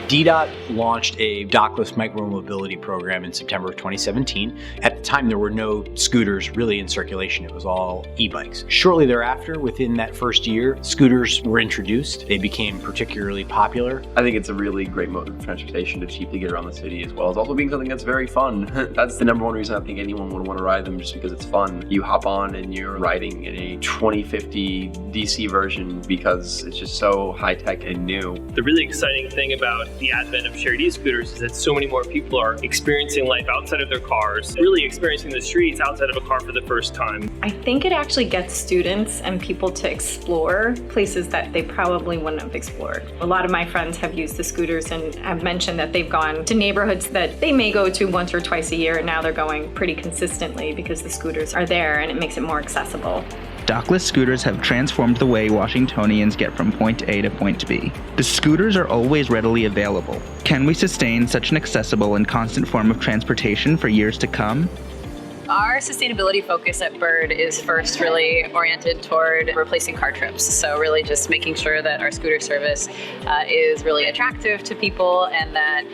DDOT launched a dockless micromobility program in September of 2017. At the time, there were no scooters really in circulation. It was all e-bikes. Shortly thereafter, within that first year, scooters were introduced. They became particularly popular. I think it's a really great mode of transportation to cheaply get around the city, as well as also being something that's very fun. That's the number one reason I think anyone would want to ride them, just because it's fun. You hop on and you're riding in a 2050 DC version because it's just so high-tech and new. The really exciting thing about the advent of shared e-scooters is that so many more people are experiencing life outside of their cars, really experiencing the streets outside of a car for the first time. I think it actually gets students and people to explore places that they probably wouldn't have explored. A lot of my friends have used the scooters and have mentioned that they've gone to neighborhoods that they may go to once or twice a year, and now they're going pretty consistently because the scooters are there and it makes it more accessible. Dockless scooters have transformed the way Washingtonians get from point A to point B. The scooters are always readily available. Can we sustain such an accessible and constant form of transportation for years to come? Our sustainability focus at Bird is first really oriented toward replacing car trips. So really just making sure that our scooter service is really attractive to people, and that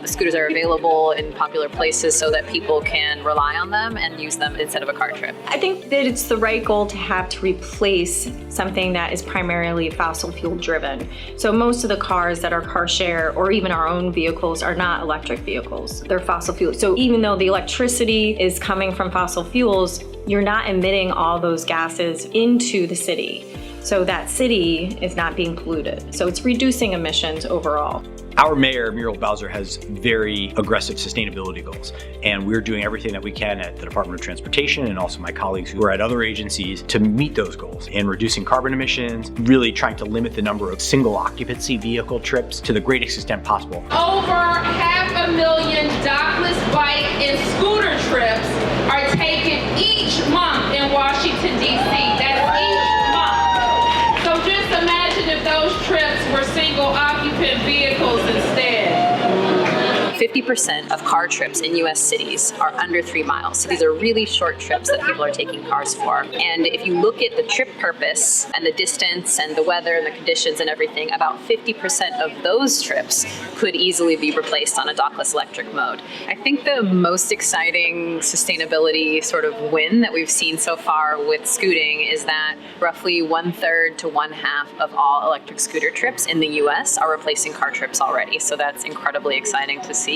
the scooters are available in popular places so that people can rely on them and use them instead of a car trip. I think that it's the right goal to have to replace something that is primarily fossil fuel driven. So most of the cars that are car share or even our own vehicles are not electric vehicles. They're fossil fuel. So even though the electricity is coming from fossil fuels, you're not emitting all those gases into the city. So that city is not being polluted. So it's reducing emissions overall. Our mayor, Muriel Bowser, has very aggressive sustainability goals, and we're doing everything that we can at the Department of Transportation and also my colleagues who are at other agencies to meet those goals in reducing carbon emissions, really trying to limit the number of single occupancy vehicle trips to the greatest extent possible. Over 500,000 dockless bike and scooter trips are taken each month in Washington, D.C. That's each month. So just imagine if those trips were single occupant vehicles instead. 50% of car trips in US cities are under 3 miles. So these are really short trips that people are taking cars for. And if you look at the trip purpose and the distance and the weather and the conditions and everything, about 50% of those trips could easily be replaced on a dockless electric mode. I think the most exciting sustainability sort of win that we've seen so far with scooting is that roughly 1/3 to 1/2 of all electric scooter trips in the US are replacing car trips already. So that's incredibly exciting to see.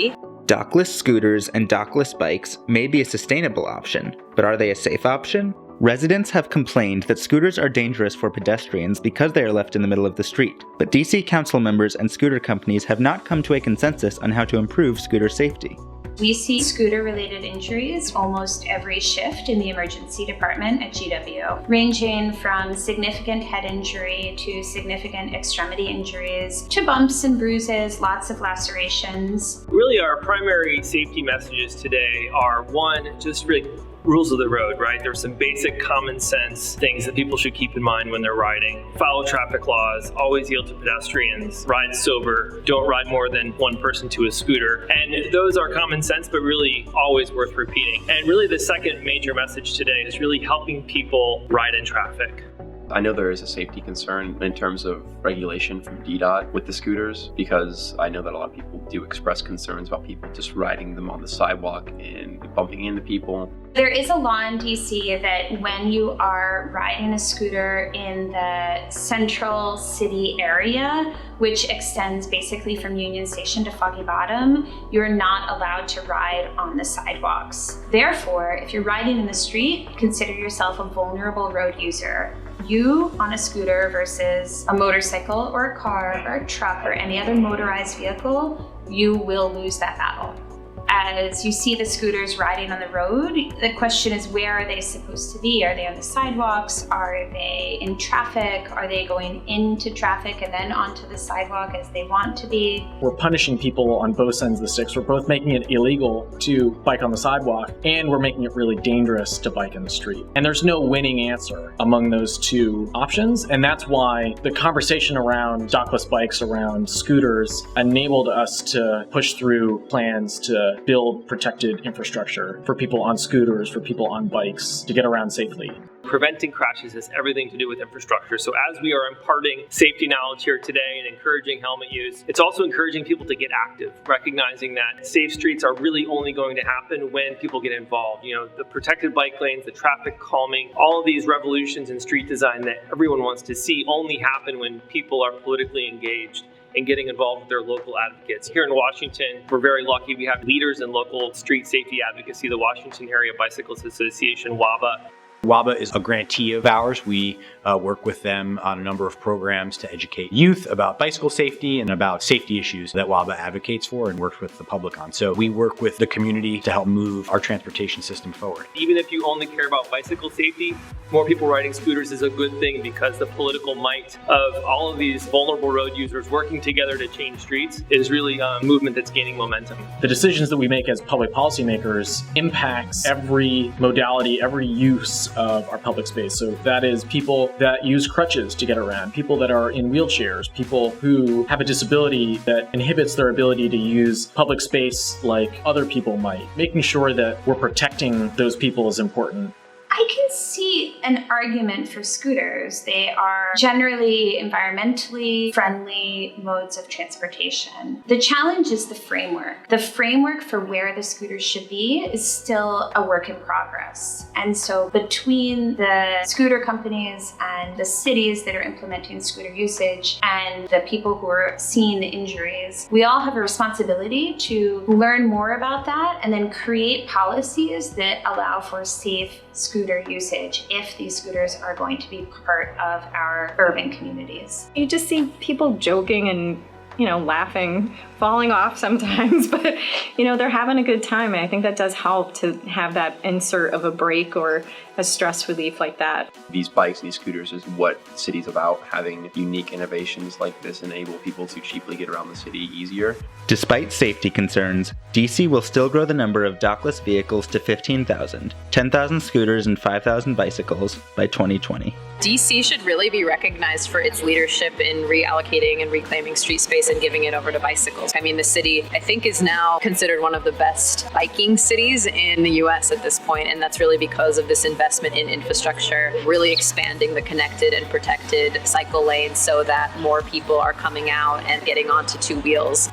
Dockless scooters and dockless bikes may be a sustainable option, but are they a safe option? Residents have complained that scooters are dangerous for pedestrians because they are left in the middle of the street, but DC council members and scooter companies have not come to a consensus on how to improve scooter safety. We see scooter-related injuries almost every shift in the emergency department at GW, ranging from significant head injury to significant extremity injuries to bumps and bruises, lots of lacerations. Really, our primary safety messages today are, one, just really rules of the road, right? There's some basic common sense things that people should keep in mind when they're riding. Follow traffic laws, always yield to pedestrians, ride sober, don't ride more than one person to a scooter. And those are common sense, but really always worth repeating. And really the second major message today is really helping people ride in traffic. I know there is a safety concern in terms of regulation from DDOT with the scooters, because I know that a lot of people do express concerns about people just riding them on the sidewalk and bumping into people. There is a law in DC that when you are riding a scooter in the central city area, which extends basically from Union Station to Foggy Bottom, you're not allowed to ride on the sidewalks. Therefore, if you're riding in the street, consider yourself a vulnerable road user. You on a scooter versus a motorcycle or a car or a truck or any other motorized vehicle, you will lose that battle. As you see the scooters riding on the road, the question is, where are they supposed to be? Are they on the sidewalks? Are they in traffic? Are they going into traffic and then onto the sidewalk as they want to be? We're punishing people on both sides of the sticks. We're both making it illegal to bike on the sidewalk, and we're making it really dangerous to bike in the street. And there's no winning answer among those two options, and that's why the conversation around dockless bikes, around scooters, enabled us to push through plans to build protected infrastructure for people on scooters, for people on bikes to get around safely. Preventing crashes has everything to do with infrastructure. So as we are imparting safety knowledge here today and encouraging helmet use, it's also encouraging people to get active, recognizing that safe streets are really only going to happen when people get involved. You know, the protected bike lanes, the traffic calming, all of these revolutions in street design that everyone wants to see only happen when people are politically engaged and getting involved with their local advocates. Here in Washington, we're very lucky. We have leaders in local street safety advocacy, the Washington Area Bicyclists Association, WABA. WABA is a grantee of ours. We work with them on a number of programs to educate youth about bicycle safety and about safety issues that WABA advocates for and works with the public on. So we work with the community to help move our transportation system forward. Even if you only care about bicycle safety, more people riding scooters is a good thing because the political might of all of these vulnerable road users working together to change streets is really a movement that's gaining momentum. The decisions that we make as public policymakers impacts every modality, every use of our public space. So that is people that use crutches to get around, people that are in wheelchairs, people who have a disability that inhibits their ability to use public space like other people might. Making sure that we're protecting those people is important. I can see an argument for scooters. They are generally environmentally friendly modes of transportation. The challenge is the framework. The framework for where the scooters should be is still a work in progress. And so between the scooter companies and the cities that are implementing scooter usage and the people who are seeing the injuries, we all have a responsibility to learn more about that and then create policies that allow for safe scooter usage if these scooters are going to be part of our urban communities. You just see people joking and, laughing, falling off sometimes, but, they're having a good time. And I think that does help to have that insert of a break or a stress relief like that. These bikes and these scooters is what the city's about, having unique innovations like this enable people to cheaply get around the city easier. Despite safety concerns, DC will still grow the number of dockless vehicles to 15,000, 10,000 scooters and 5,000 bicycles by 2020. DC should really be recognized for its leadership in reallocating and reclaiming street space and giving it over to bicycles. I mean, the city, I think, is now considered one of the best biking cities in the US at this point, and that's really because of this investment in infrastructure, really expanding the connected and protected cycle lanes so that more people are coming out and getting onto two wheels.